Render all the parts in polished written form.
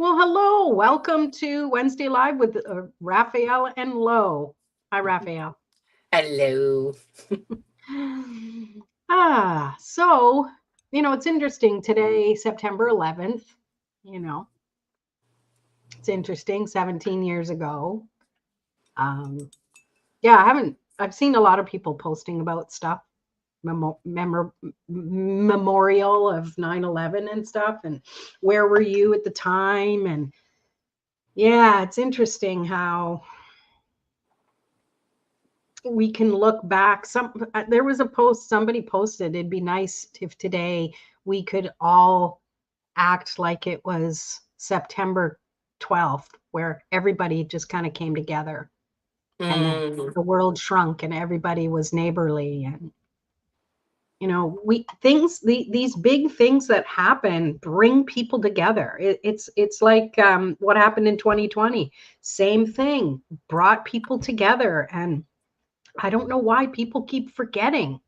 Well, hello. Welcome to Wednesday Live with Raphael and Lo. Hi, Raphael. Hello. So, it's interesting today, September 11th. You know, it's interesting. 17 years ago. Um, yeah, I've seen a lot of people posting about stuff, memorial of 9/11 and stuff, and where were you at the time? And yeah, it's interesting how we can look back. There was a post somebody posted, it'd be nice if today we could all act like it was September 12th, where everybody just kind of came together and Mm, the world shrunk and everybody was neighborly. And we things these big things that happen bring people together. It's like what happened in 2020. Same thing, brought people together. And I don't know why people keep forgetting.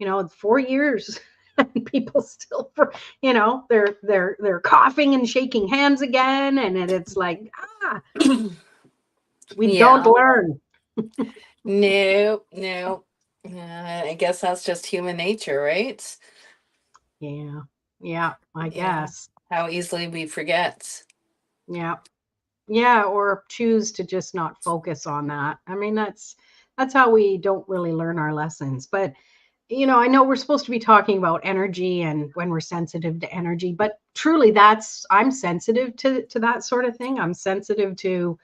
It's 4 years and people still, they're coughing and shaking hands again, and it's like, we don't yeah. learn. No, no. I guess that's just human nature, right? Yeah, yeah, I Yeah. guess. How easily we forget. Yeah, yeah, or choose to just not focus on that. I mean, that's how we don't really learn our lessons. But I know we're supposed to be talking about energy and when we're sensitive to energy, but truly I'm sensitive to that sort of thing. I'm sensitive to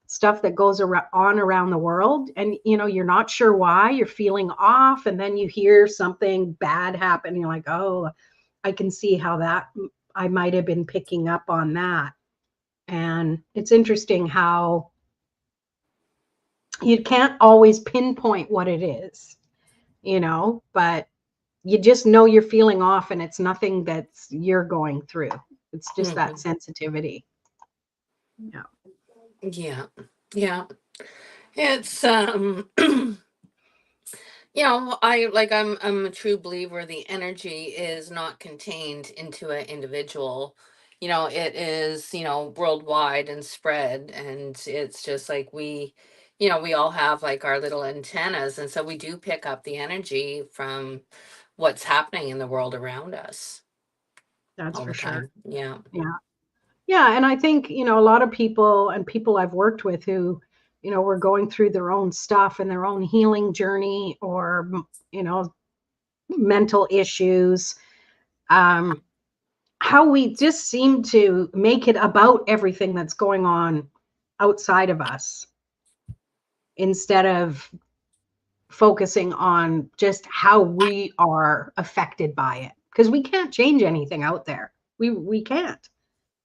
stuff that goes on around the world, and you're not sure why you're feeling off, and then you hear something bad happen. You're like, oh, I can see how that I might have been picking up on that. And it's interesting how you can't always pinpoint what it is, but you just know you're feeling off, and it's nothing that's you're going through. It's just that Hmm. sensitivity. Yeah. Yeah. Yeah. It's I'm a true believer the energy is not contained into an individual. It is, worldwide and spread, and it's just like we all have like our little antennas, and so we do pick up the energy from what's happening in the world around us That's all for the sure. time. Yeah. Yeah. Yeah, and I think, a lot of people and people I've worked with who, were going through their own stuff and their own healing journey, or, mental issues, um, how we just seem to make it about everything that's going on outside of us instead of focusing on just how we are affected by it. Because we can't change anything out there. We can't.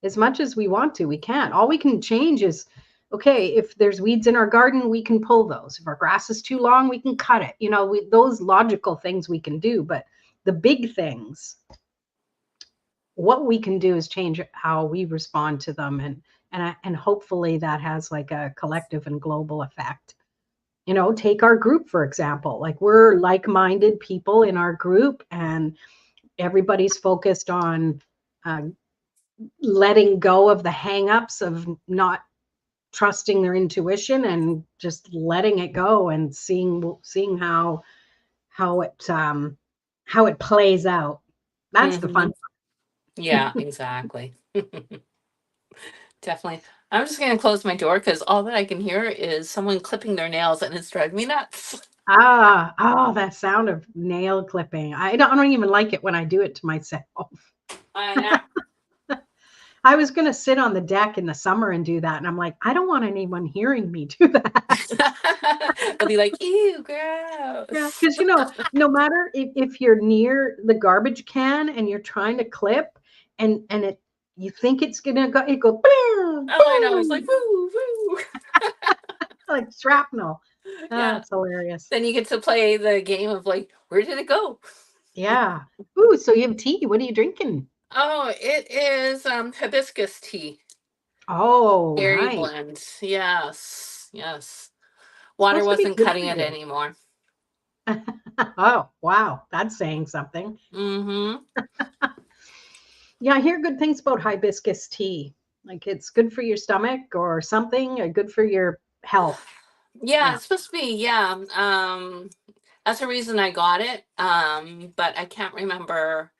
As much as we want to, we can't. All we can change is, okay, if there's weeds in our garden, we can pull those. If our grass is too long, we can cut it. Those logical things we can do. But the big things, what we can do is change how we respond to them, and hopefully that has like a collective and global effect. Take our group for example. Like, we're like-minded people in our group, and everybody's focused on uh, letting go of the hangups of not trusting their intuition and just letting it go, and seeing how it plays out. That's the Hmm. fun. Yeah, exactly. Definitely. I'm just going to close my door because all that I can hear is someone clipping their nails, and it's driving me nuts. That sound of nail clipping. I don't even like it when I do it to myself. I know. I was going to sit on the deck in the summer and do that, and I'm like, I don't want anyone hearing me do that. They'll be like, ew, Yeah, gross. because no matter if you're near the garbage can and you're trying to clip, and you think it's gonna go, it go boom, Oh, I know. It's like, boom, woo, woo. like shrapnel. Yeah. It's hilarious. Then you get to play the game of like, where did it go? Yeah. Ooh, so you have tea. What are you drinking? Oh, it is hibiscus tea. Oh, Berry nice. blend. Yes. Yes. Water Supposed to be wasn't good cutting for it you. anymore. Oh, wow. That's saying something. Mm-hmm. Yeah, I hear good things about hibiscus tea. Like it's good for your stomach or something, or good for your health. Yeah, Yeah. it's supposed to be, yeah. That's the reason I got it. But I can't remember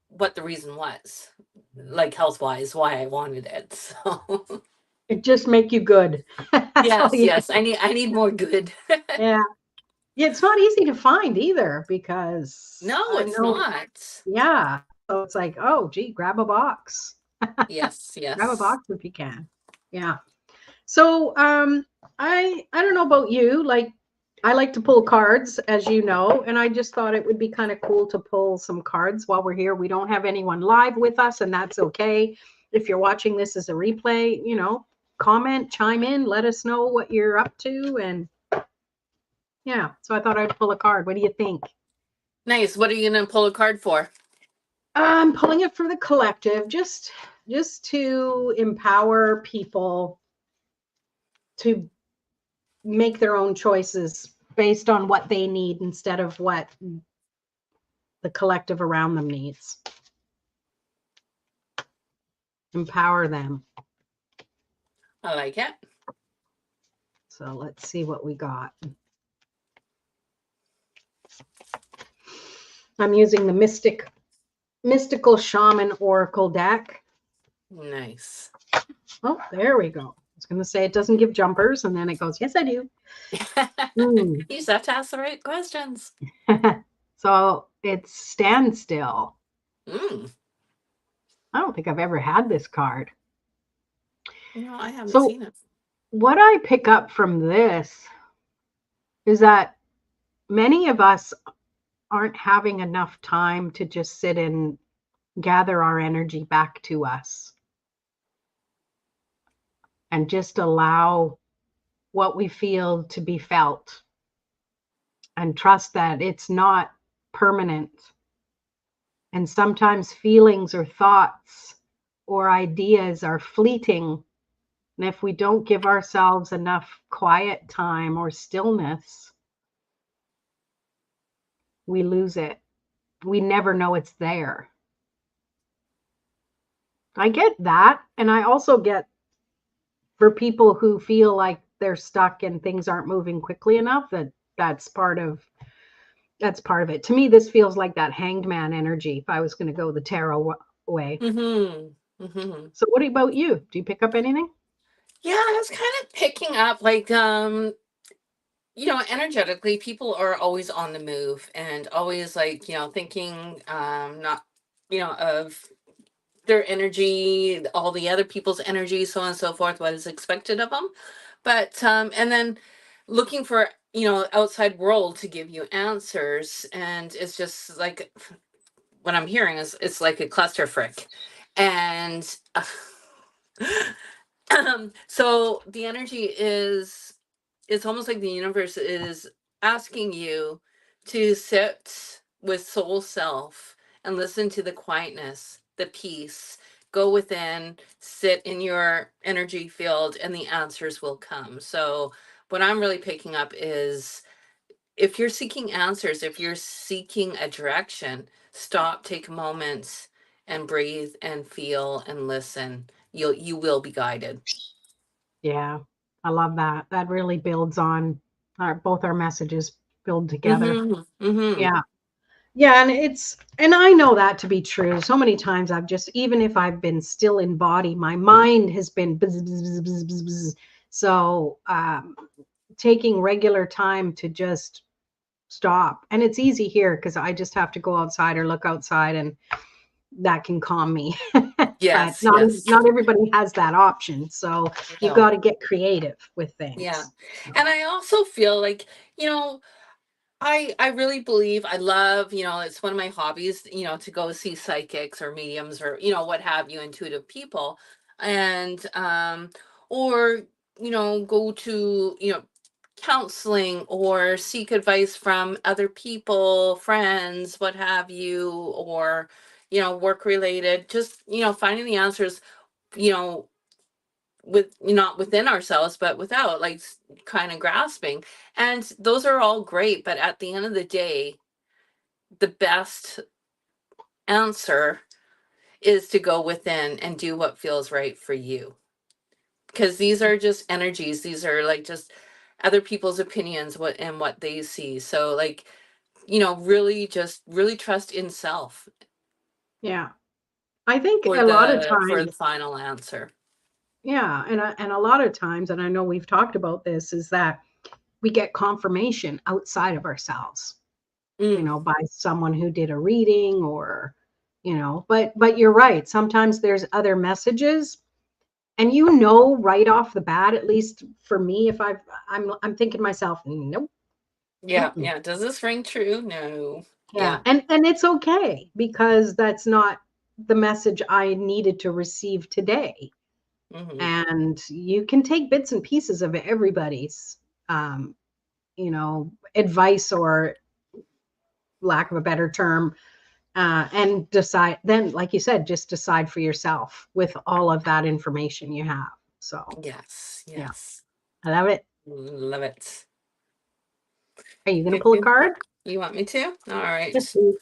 what the reason was, like health wise, why I wanted it. So It just make you good. That's all yes, you yes, I need more good. Yeah. Yeah, it's not easy to find either because No, I it's know, not. yeah. So it's like, oh, gee, grab a box. Yes, Grab a yes. box if you can. Yeah. So I don't know about you, like I like to pull cards, as you know, and I just thought it would be kind of cool to pull some cards while we're here. We don't have anyone live with us, and that's okay. If you're watching this as a replay, comment, chime in, let us know what you're up to, and yeah. So I thought I'd pull a card. What do you think? Nice. What are you gonna pull a card for? I'm pulling it for the collective, just to empower people to make their own choices based on what they need instead of what the collective around them needs. Empower them. I like it. So let's see what we got. I'm using the mystical shaman oracle deck. Nice. Oh, there we go. I was going to say it doesn't give jumpers, and then it goes, yes, I do. You just have to ask the right questions. So it's standstill. Mm. I don't think I've ever had this card. No, I haven't So seen it. what I pick up from this is that many of us aren't having enough time to just sit and gather our energy back to us and just allow what we feel to be felt and trust that it's not permanent. And sometimes feelings or thoughts or ideas are fleeting. And if we don't give ourselves enough quiet time or stillness, we lose it. We never know it's there. I get that. And I also get for people who feel like they're stuck and things aren't moving quickly enough, that's part of it. To me, this feels like that hanged man energy if I was going to go the tarot way. Mm-hmm. Mm-hmm. So what about you? Do you pick up anything? Yeah, I was kind of picking up like energetically, people are always on the move and always like, thinking not, of their energy, all the other people's energy, so on and so forth, what is expected of them. But and then looking for, outside world to give you answers, and it's just like what I'm hearing is it's like a cluster frick. And so the energy is, it's almost like the universe is asking you to sit with soul self and listen to the quietness, the peace, go within, sit in your energy field, and the answers will come. So what I'm really picking up is, if you're seeking answers, if you're seeking a direction, stop, take a moment and breathe and feel and listen. You will be guided. Yeah, I love that. That really builds on both our messages build together. Mhm. Mhm. Yeah. Yeah, and I know that to be true. So many times I've just, even if I've been still in body, my mind has been bzz, bzz, bzz, bzz, bzz. So taking regular time to just stop. And it's easy here because I just have to go outside or look outside and that can calm me. But Yes, not yes. not everybody has that option. So you got No. to get creative with Yeah. things. And So, I also feel like, I really believe, I love, it's one of my hobbies, to go see psychics or mediums or, what have you, intuitive people. And or, go to, counseling or seek advice from other people, friends, what have you, or, work related, just, finding the answers, you know, with not within ourselves but without, like, kind of grasping. And those are all great, but at the end of the day, the best answer is to go within and do what feels right for you. Because these are just energies. These are like just other people's opinions, what and what they see. So like, really just really trust in self Yeah. I think for a lot of the times, final answer. yeah, and a lot of times, and I know we've talked about this, is that we get confirmation outside of ourselves, Mm, by someone who did a reading or, but you're right. Sometimes there's other messages, and right off the bat, at least for me, if I'm thinking to myself, nope. yeah, Mm-mm. yeah. Does this ring true? No. Yeah, Yeah. and it's okay because that's not the message I needed to receive today. Hmm. And you can take bits and pieces of everybody's, advice, or lack of a better term, and decide. Then, like you said, just decide for yourself with all of that information you have. So, Yes, yeah, yes. I love it. Love it. Are you going to pull a card? You want me to? All Yes, right. please.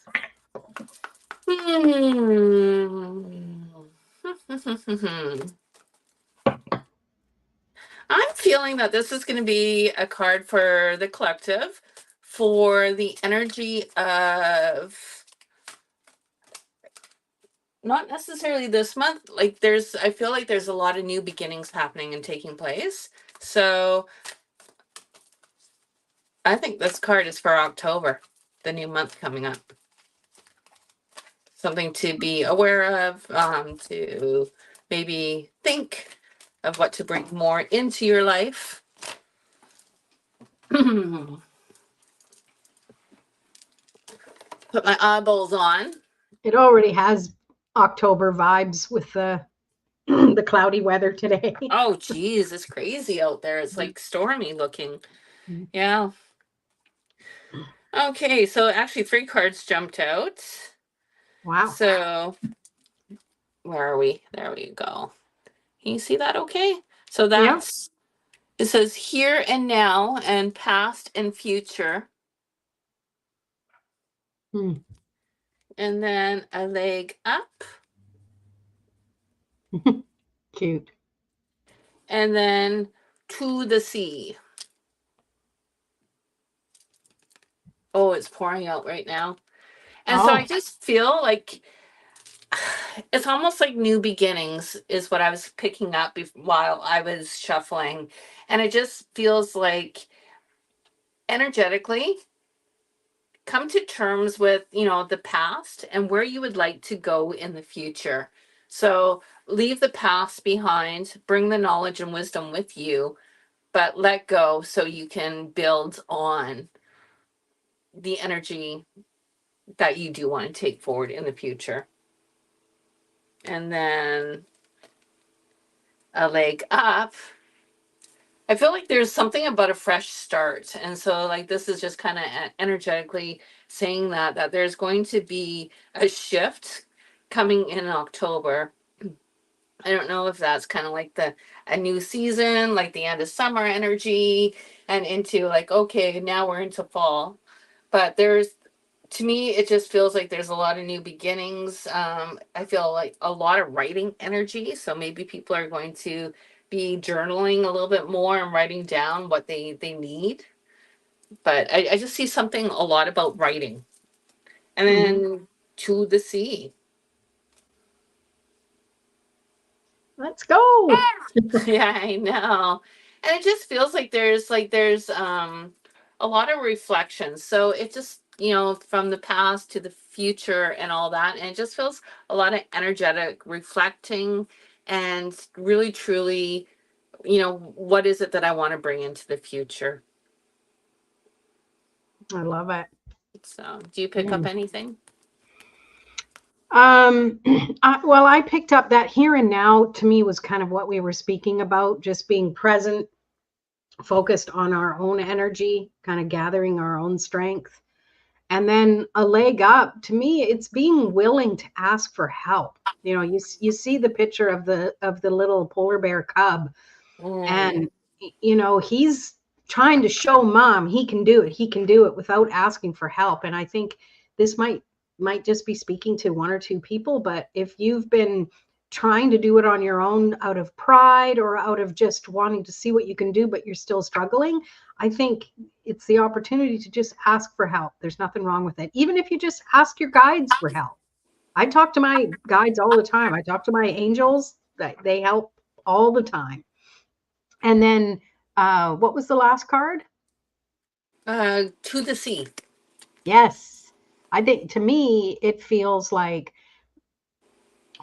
Hmm. I'm feeling that this is going to be a card for the collective for the energy of not necessarily this month. Like I feel like there's a lot of new beginnings happening and taking place. So I think this card is for October, the new month coming up. Something to be aware of, to maybe think of what to bring more into your life. Put my eyeballs on. It already has October vibes with the the cloudy weather today. Oh, geez, it's crazy out there. It's like stormy looking. Yeah. Okay, so actually, three cards jumped out. Wow. So, where are we? There we go. Can you see that okay? So, Yeah. it says here and now and past and future. Hmm. And then a leg up. Cute. And then to the sea. Oh, it's pouring out right now. And so I Oh, just feel like it's almost like new beginnings is what I was picking up while I was shuffling. And it just feels like energetically come to terms with, the past and where you would like to go in the future. So leave the past behind, bring the knowledge and wisdom with you, but let go so you can build on the energy that you do want to take forward in the future. And then a leg up. I feel like there's something about a fresh start. And so like this is just kind of energetically saying that there's going to be a shift coming in October. I don't know if that's kind of like a new season, like the end of summer energy and into like okay, now we're into fall. But there's to me it just feels like there's a lot of new beginnings. I feel like a lot of writing energy, so maybe people are going to be journaling a little bit more and writing down what they need. But I just see something a lot about writing. And hmm. then to the sea. Let's go. Yeah, I know. And it just feels like there's a lot of reflections. So it just, from the past to the future and all that. And it just feels a lot of energetic reflecting and really truly, what is it that I want to bring into the future? I love it. So, do you pick up Mm. anything? Um, well, I picked up that here and now to me was kind of what we were speaking about, just being present, focused on our own energy, kind of gathering our own strength. And then a leg up, to me, it's being willing to ask for help. You see the picture of the little polar bear cub, Mm, and he's trying to show mom he can do it. He can do it without asking for help. And I think this might might just be speaking to one or two people, but if you've been trying to do it on your own out of pride or out of just wanting to see what you can do, but you're still struggling, I think it's the opportunity to just ask for help. There's nothing wrong with it. Even if you just ask your guides for help. I talk to my guides all the time. I talk to my angels. They help all the time. And then what was the last card? To the sea. Yes. I think to me, it feels like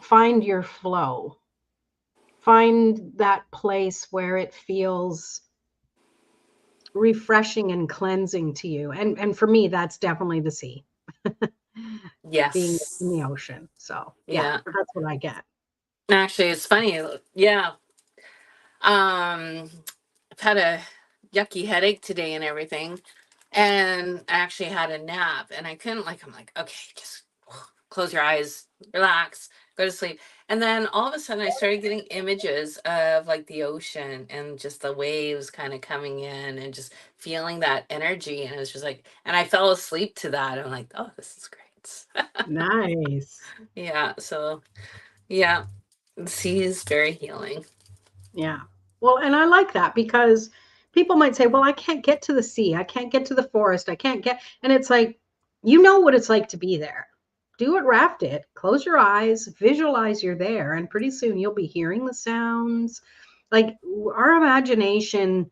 find your flow. Find that place where it feels refreshing and cleansing to you. And for me, that's definitely the sea, being in the Yes. ocean. So yeah, Yeah. that's what I get. Actually, it's funny. Yeah. I've had a yucky headache today and everything, and I actually had a nap, and I couldn't like. I'm like, okay, just close your eyes, relax, go to sleep. And then all of a sudden, I started getting images of like the ocean and just the waves kind of coming in and just feeling that energy. And it was just like, and I fell asleep to that. I'm like, oh, this is great. Nice. Yeah. So, yeah, the sea is very healing. Yeah. Well, and I like that because people might say, well, I can't get to the sea. I can't get to the forest. I can't get, and it's like, you know what it's like to be there. Do it, raft it, close your eyes, visualize you're there, and pretty soon you'll be hearing the sounds. Like our imagination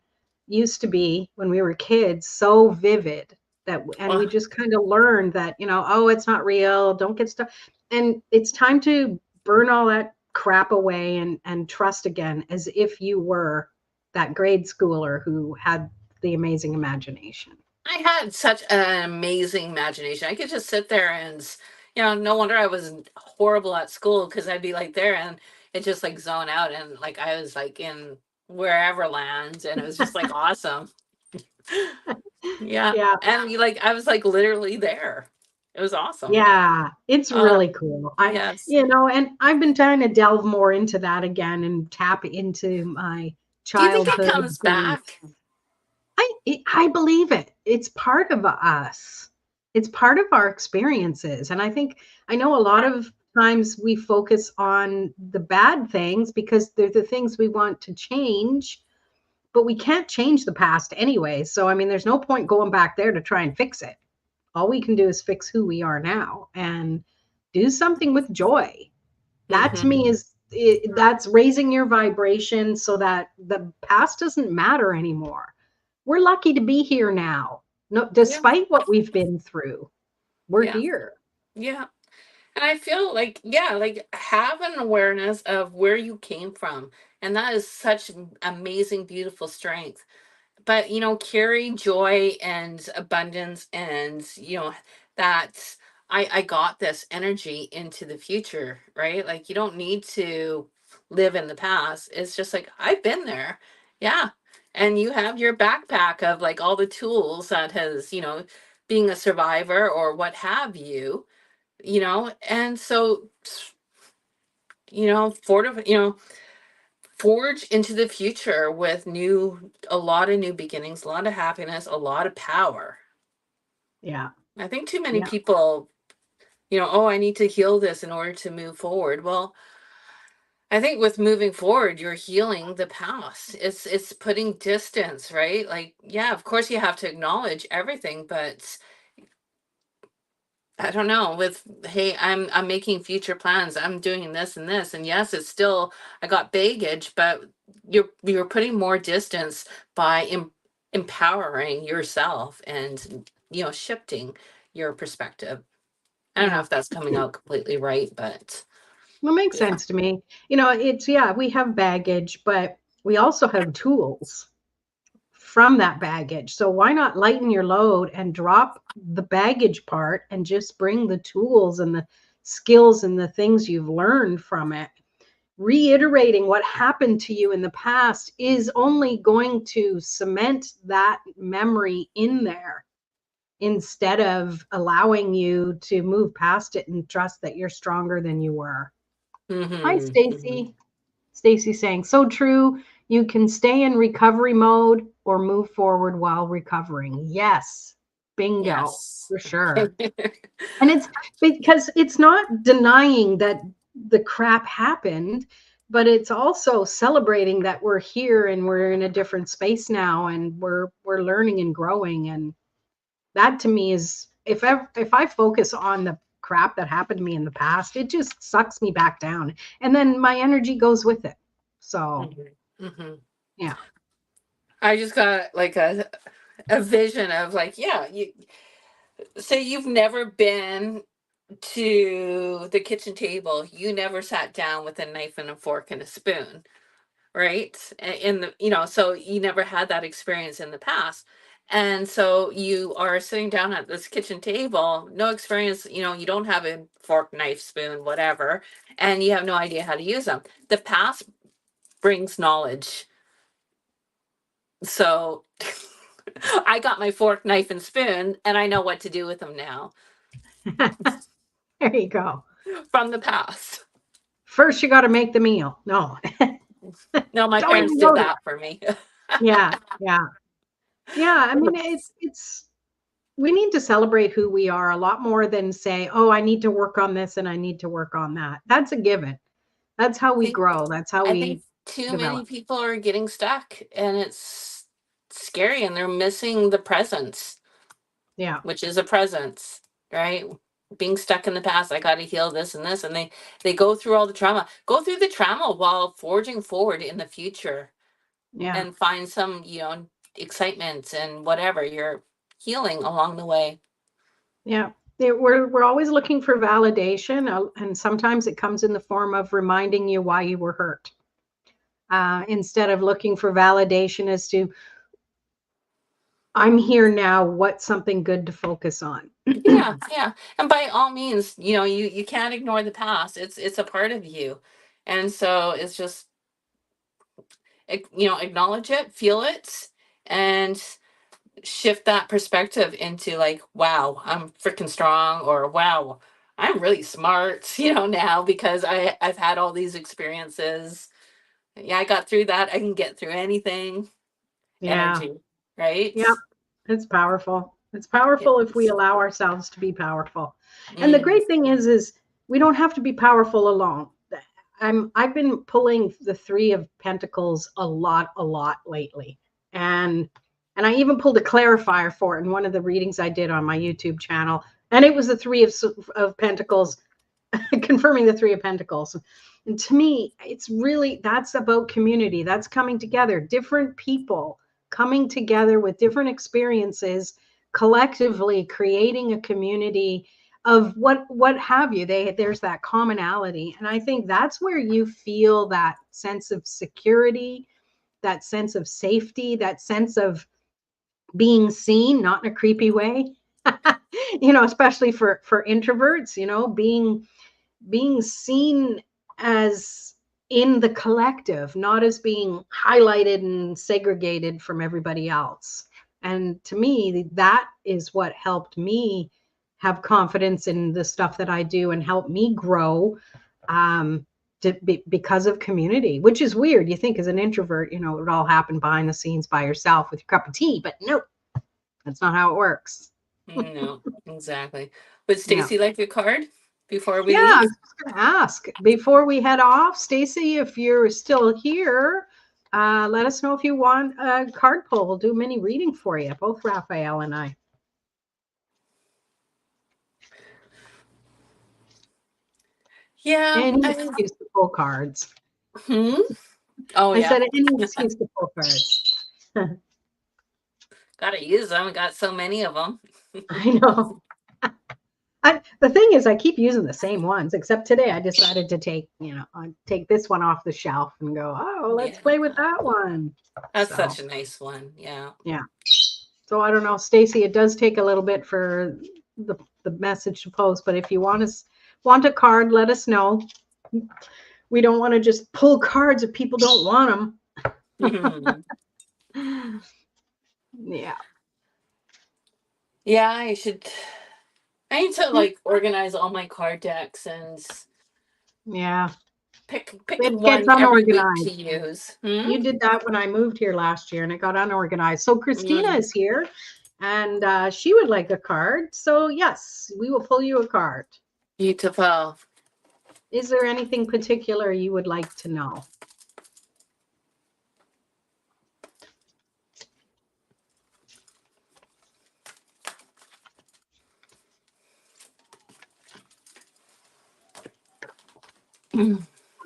used to be when we were kids so vivid that, and we Oh, just kind of learned that, oh, it's not real. Don't get stuck. And it's time to burn all that crap away and trust again as if you were that grade schooler who had the amazing imagination. I had such an amazing imagination. I could just sit there and, no wonder I was horrible at school because I'd be like there and it just like zone out and like I was like in wherever land and it was just like awesome. Yeah. Yeah. And like I was like literally there. It was awesome. Yeah, it's Uh, really cool. yes. And I've been trying to delve more into that again and tap into my Do you think it childhood comes beliefs. back? I believe it. It's part of us. It's part of our experiences. And I know a lot of times we focus on the bad things because they're the things we want to change, but we can't change the past anyway. So, I mean, there's no point going back there to try and fix it. All we can do is fix who we are now and do something with joy. That to Mm-hmm. me that's raising your vibration so that the past doesn't matter anymore. We're lucky to be here now. No, Yeah. despite what we've been through, we're Yeah. here. Yeah. And I feel like, yeah, like have an awareness of where you came from. And that is such amazing, beautiful strength. But, carry joy and abundance and, that I got this energy into the future, right? Like you don't need to live in the past. It's just like, I've been there. Yeah. And you have your backpack of like all the tools that has, being a survivor or what have you, and so forge into the future with a lot of new beginnings, a lot of happiness, a lot of power. Yeah. I think too many Yeah. people, oh, I need to heal this in order to move forward. Well, I think with moving forward, you're healing the past. It's putting distance, right? Like, yeah, of course you have to acknowledge everything, but I don't know, with hey, I'm making future plans. I'm doing this and this. And yes, it's still I got baggage, but you're putting more distance by empowering yourself and shifting your perspective. I don't know Yeah. if that's coming out completely right, but Well, makes yeah. sense to me. We have baggage, but we also have tools from that baggage. So why not lighten your load and drop the baggage part and just bring the tools and the skills and the things you've learned from it? Reiterating what happened to you in the past is only going to cement that memory in there instead of allowing you to move past it and trust that you're stronger than you were. Hi, Hmm. Hmm. Stacy. Stacy saying, so true. You can stay in recovery mode or move forward while recovering. Yes. Bingo, Yes. for sure. And it's because it's not denying that the crap happened, but it's also celebrating that we're here and we're in a different space now and we're learning and growing. And that to me is, if I focus on the crap that happened to me in the past, it just sucks me back down. And then my energy goes with it. So Hmm. yeah. I just got like a vision of like, yeah, you say you've never been to the kitchen table, you never sat down with a knife and a fork and a spoon, right? In the, so you never had that experience in the past. And so you are sitting down at this kitchen table, no experience, you don't have a fork, knife, spoon, whatever, and you have no idea how to use them. The past brings knowledge. So I got my fork, knife, and spoon, and I know what to do with them now There you go. from the past. First, you got to make the meal. No, No, my don't parents even did go there. that for me. Yeah, yeah, yeah. I mean, it's we need to celebrate who we are a lot more than say, "Oh, I need to work on this and I need to work on that." That's a given. That's how we think grow. That's how I think we too many develop. people are getting stuck, and it's scary, and they're missing the presence, Yeah, which is a presence, right? Being stuck in the past, I got to heal this and this, and they go through all the trauma. Go through the trauma while forging forward in the future, yeah, and find some, excitement and whatever you're healing along the way. yeah. We're always looking for validation, and sometimes it comes in the form of reminding you why you were hurt, instead of looking for validation as to I'm here now. What's something good to focus on? Yeah, yeah. And by all means, you can't ignore the past. It's a part of you. And so it's just acknowledge it, feel it, and shift that perspective into like, wow, I'm freaking strong, or wow, I'm really smart, now because I've had all these experiences. Yeah, I got through that. I can get through anything. Yeah, Energy, right? yeah. It's powerful. It's It powerful if we is. allow ourselves to be powerful. And the Mm, great thing is we don't have to be powerful alone. I've been pulling the 3 of Pentacles a lot lately. And and I even pulled a clarifier for it in one of the readings I did on my YouTube channel. And it was the 3 of Pentacles, confirming the 3 of Pentacles. And to me, it's really, that's about community. That's coming together, different people coming together with different experiences, collectively creating a community of what have you. There's that commonality. And I think that's where you feel that sense of security, that sense of safety, that sense of being seen, not in a creepy way. Especially for introverts, being seen as in the collective, not as being highlighted and segregated from everybody else. And to me, that is what helped me have confidence in the stuff that I do and help me grow, um, because of community, which is weird. You think as an introvert, it would all happen behind the scenes by yourself with your cup of tea, but no, that's not how it works. no, exactly. Would Yeah. Stacy like a card before we Yeah, I leave? was just going to ask before we head off, Stacy, if you're still here, let us know if you want a card pull. We'll do a mini reading for you, both Raphael and I. Yeah. Any excuse to pull cards. Hmm? Oh I yeah. said any excuse to pull cards. Gotta use them. Got so many of them. I know. The thing is, I keep using the same ones, except today I decided to take this one off the shelf and go, oh, let's Yeah. play with that one. That's So, such a nice one. Yeah. yeah. So I don't know, Stacy, it does take a little bit for the message to post, but if you want a card, let us know. We don't want to just pull cards if people don't want Mhm. them. Yeah. Yeah, I need to like organize all my card decks and Yeah. pick It gets one every week to unorganized. use. Hmm? You did that when I moved here last year and it got unorganized. So Christina Mm, is here. And she would like a card. So yes, we will pull you a card. Beautiful. Is there anything particular you would like to know?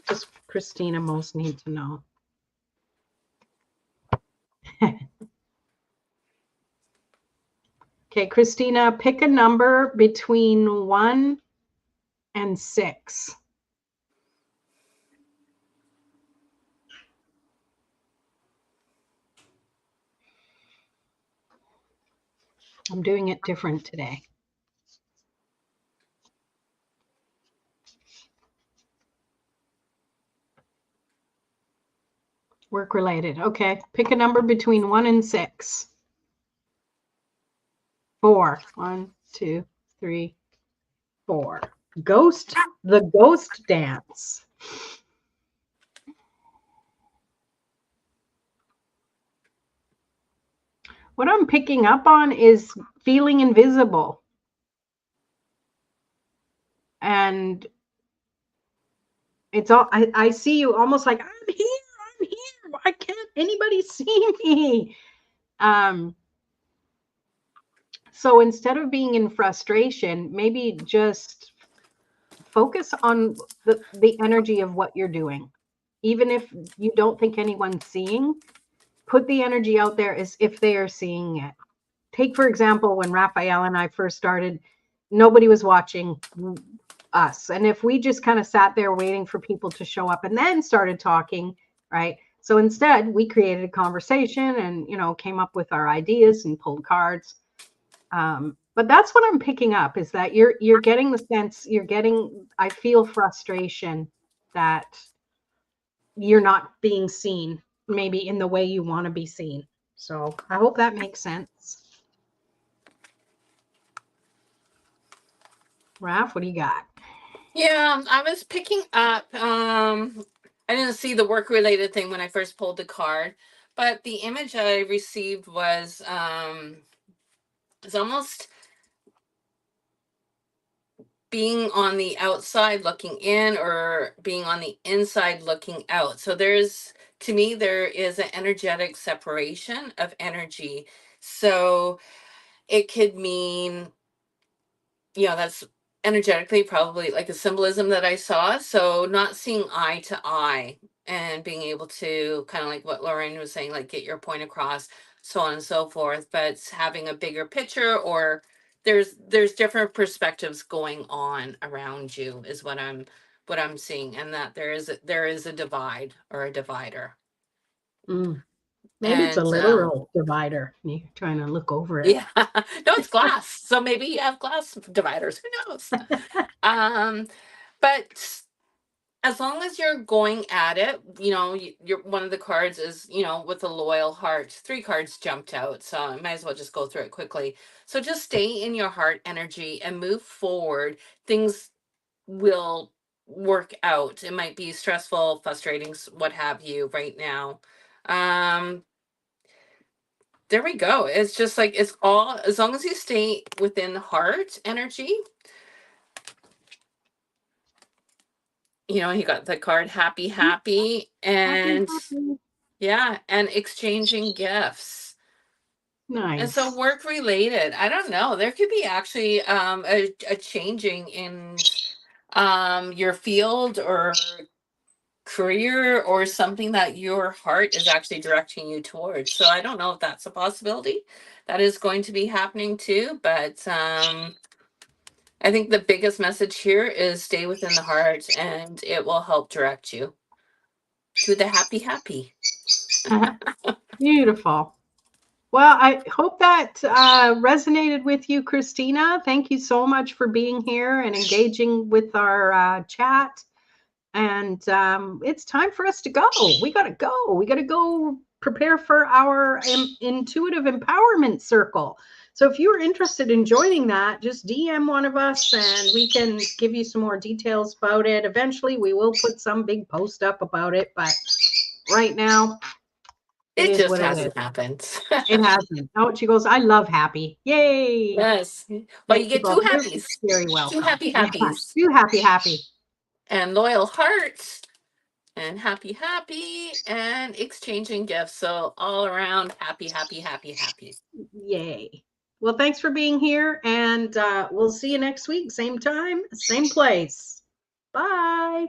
Just Christina most need to know. Okay, Christina, pick a number between 1 and 6. I'm doing it different today. Work related. Okay, pick a number between 1 and 6. 4. 1, 2, 3, 4. Ghost, the ghost dance. What I'm picking up on is feeling invisible. And it's all, I see you almost like, I'm here. Why can't anybody see me? So instead of being in frustration, maybe just focus on the energy of what you're doing. Even if you don't think anyone's seeing, put the energy out there as if they are seeing it. Take, for example, when Raphael and I first started, nobody was watching us. And if we just kind of sat there waiting for people to show up and then started talking, right? So instead, we created a conversation and, came up with our ideas and pulled cards. But that's what I'm picking up is that you're getting the sense, I feel frustration that you're not being seen maybe in the way you want to be seen. So I hope that makes sense. Raph, what do you got? Yeah, I was picking up. I didn't see the work related thing when I first pulled the card, but the image I received was it's almost being on the outside looking in or being on the inside looking out. So to me, there is an energetic separation of energy. So it could mean, that's energetically probably like a symbolism that I saw. So not seeing eye to eye and being able to kind of like what Lorraine was saying, like get your point across, so on and so forth, but having a bigger picture or there's different perspectives going on around you is what I'm seeing, and that there is a divide or a divider. Maybe it's a And literal divider. You're trying to look over it. yeah, no, it's glass. So maybe you have glass dividers. Who knows? But as long as you're going at it, you're one of the cards is, with a loyal heart. 3 cards jumped out, so I might as well just go through it quickly. So just stay in your heart energy and move forward. Things will work out. It might be stressful, frustrating, what have you right now. There we go. It's just like it's all as long as you stay within heart energy. You got the card happy, and yeah, and exchanging gifts. And so Nice. work related, I don't know. There could be actually a changing in your field or career or something that your heart is actually directing you towards. So I don't know if that's a possibility that is going to be happening too, but I think the biggest message here is stay within the heart and it will help direct you to the happy. Beautiful. Well, I hope that resonated with you, Christina. Thank you so much for being here and engaging with our chat. And it's time for us to go. We got to go. We got to go prepare for our intuitive empowerment circle. So if you're interested in joining that, just DM one of us and we can give you some more details about it. Eventually, we will put some big post up about it. But right now, It It is just what it is. hasn't happened. It hasn't. Oh, she goes, I love happy. Yay. Yes. Well, you Makes you get go, two you're happies, very two welcome. happy Yeah. happies, You happy, happy. and loyal hearts, and happy, happy, and exchanging gifts. So all around happy, happy, happy, happy. Yay. Well, thanks for being here. And we'll see you next week. Same time, same place. Bye.